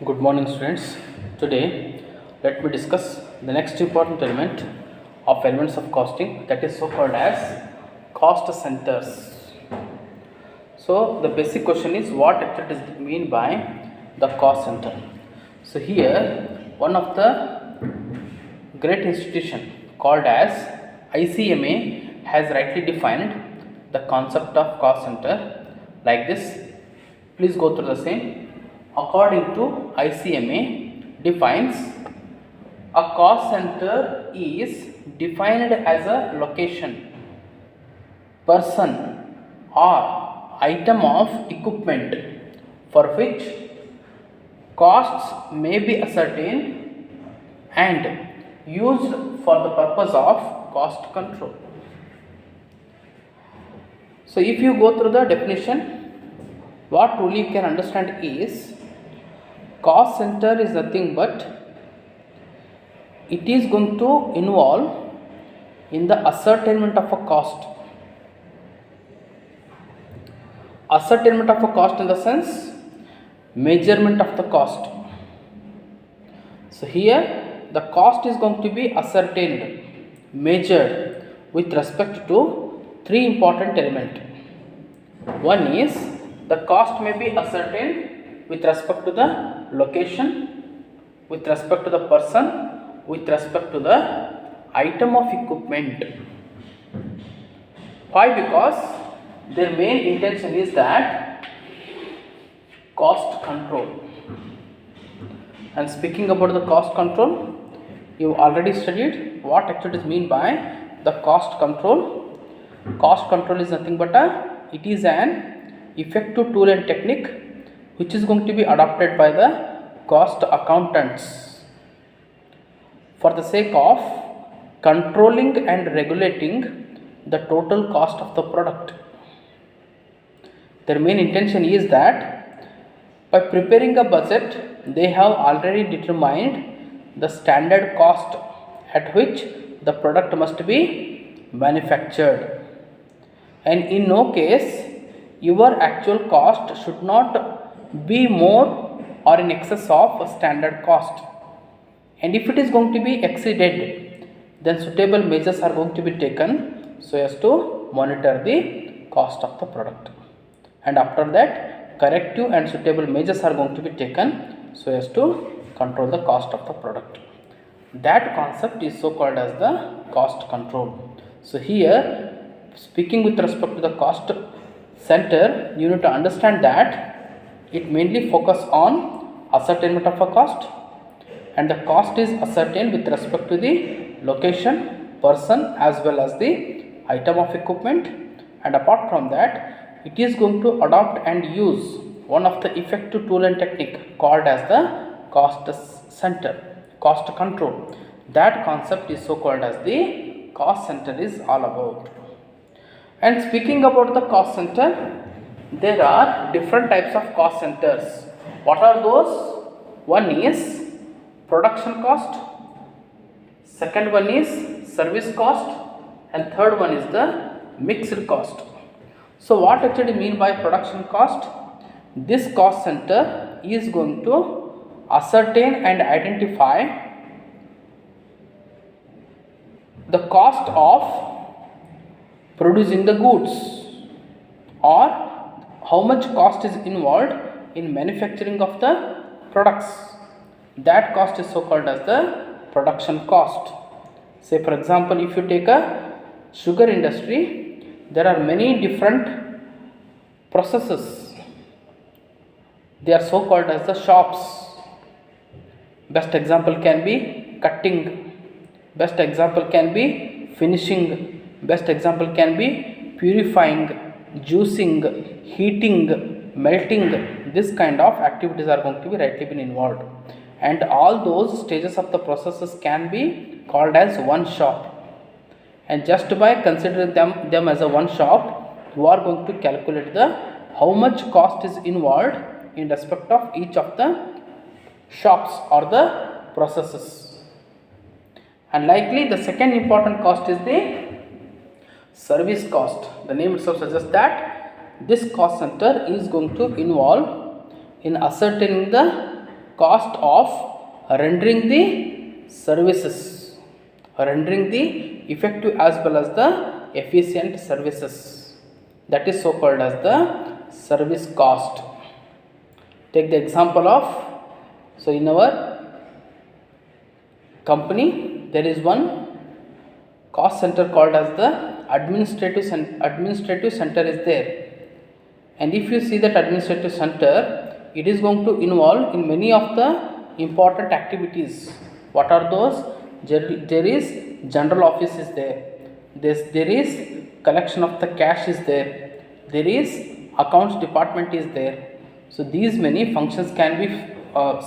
Good morning, students. Today, let me discuss the next important element of elements of costing, that is so called as cost centers. So, the basic question is what actually does it mean by the cost center? So, here one of the great institution called as ICMA has rightly defined the concept of cost center like this. Please go through the same. According to ICMA defines a cost center is defined as a location, person or item of equipment for which costs may be ascertained and used for the purpose of cost control. So if you go through the definition, what truly you can understand is cost center is nothing but it is going to involve in the ascertainment of a cost. Ascertainment of a cost in the sense measurement of the cost. So here the cost is going to be ascertained, measured with respect to three important elements. One is the cost may be ascertained with respect to the location, with respect to the person, with respect to the item of equipment. Why? Because their main intention is that cost control. And speaking about the cost control, you already studied what actually is mean by the cost control. Cost control is nothing but it is an effective tool and technique which is going to be adopted by the cost accountants for the sake of controlling and regulating the total cost of the product. Their main intention is that by preparing a budget, they have already determined the standard cost at which the product must be manufactured, and in no case your actual cost should not be more or in excess of a standard cost. And if it is going to be exceeded, then suitable measures are going to be taken so as to monitor the cost of the product. And after that, corrective and suitable measures are going to be taken so as to control the cost of the product. That concept is so called as the cost control. So here, speaking with respect to the cost center, you need to understand that it mainly focus on ascertainment of a cost, and the cost is ascertained with respect to the location, person as well as the item of equipment. And apart from that, it is going to adopt and use one of the effective tool and technique called as the cost center, cost control. That concept is so called as the cost center is all about. And speaking about the cost center, there are different types of cost centers. What are those? One is production cost, second one is service cost, and third one is the mixed cost. So what actually mean by production cost? This cost center is going to ascertain and identify the cost of producing the goods, or how much cost is involved in manufacturing of the products. That cost is so called as the production cost. Say for example, if you take a sugar industry, there are many different processes. They are so called as the shops. Best example can be cutting, best example can be finishing, best example can be purifying, juicing, heating, melting. This kind of activities are going to be rightly been involved, and all those stages of the processes can be called as one shop. And just by considering them as a one shop, you are going to calculate the how much cost is involved in respect of each of the shops or the processes. And likely the second important cost is the service cost. The name itself suggests that this cost center is going to involve in ascertaining the cost of rendering the services, rendering the effective as well as the efficient services. That is so called as the service cost. Take the example of, so in our company there is one cost center called as the administrative center is there, and if you see that administrative center, it is going to involve in many of the important activities. What are those? There is general office is there, there is collection of the cash is there, there is accounts department is there. So these many functions can be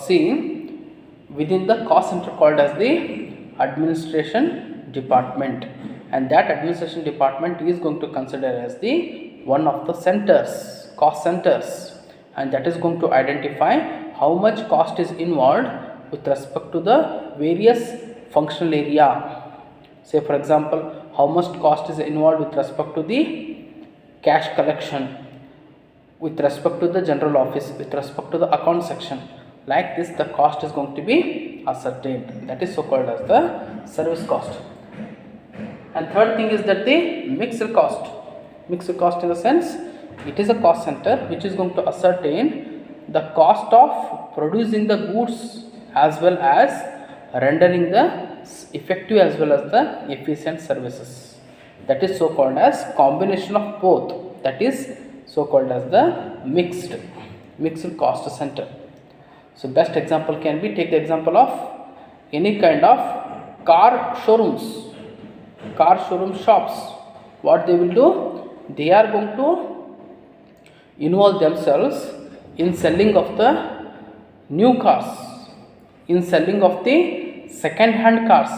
seen within the cost center called as the administration department, and that administration department is going to consider as the one of the centers, cost centers, and that is going to identify how much cost is involved with respect to the various functional area. Say for example, how much cost is involved with respect to the cash collection, with respect to the general office, with respect to the account section. Like this, the cost is going to be ascertained. That is so called as the service cost. And third thing is that the mixed cost. Mixed cost in the sense, it is a cost center which is going to ascertain the cost of producing the goods as well as rendering the effective as well as the efficient services. That is so called as combination of both. That is so called as the mixed cost center. So best example can be, take the example of any kind of car showrooms, car showroom shops. What they will do? They are going to involve themselves in selling of the new cars, in selling of the second hand cars,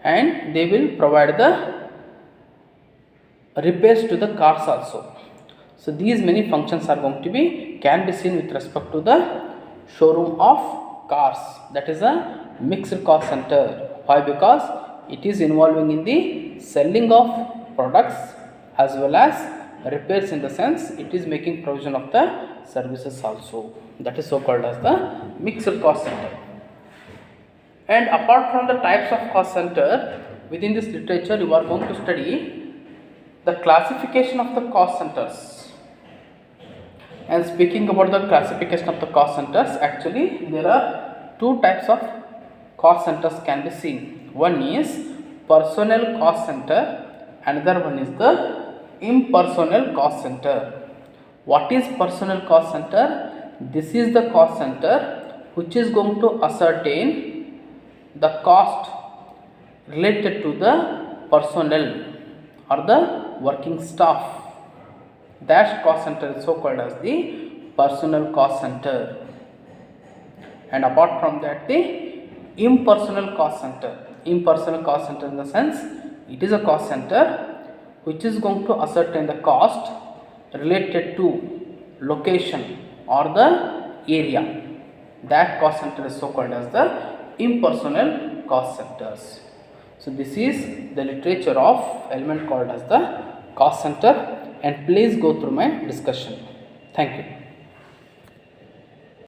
and they will provide the repairs to the cars also. So these many functions are going to be, can be seen with respect to the showroom of cars. That is a mixed cost center. Why? Because it is involving in the selling of products as well as repairs, in the sense it is making provision of the services also. That is so called as the mixed cost center. And apart from the types of cost center, within this literature you are going to study the classification of the cost centers. And speaking about the classification of the cost centers, actually there are two types of cost centers can be seen. One is personnel cost center, another one is the impersonal cost center. What is personnel cost center? This is the cost center which is going to ascertain the cost related to the personnel or the working staff. That cost center is so called as the personnel cost center. And apart from that, the impersonal cost center. Impersonal cost center in the sense, it is a cost center which is going to ascertain the cost related to location or the area. That cost center is so called as the impersonal cost centers. So this is the literature of element called as the cost center, and please go through my discussion. Thank you.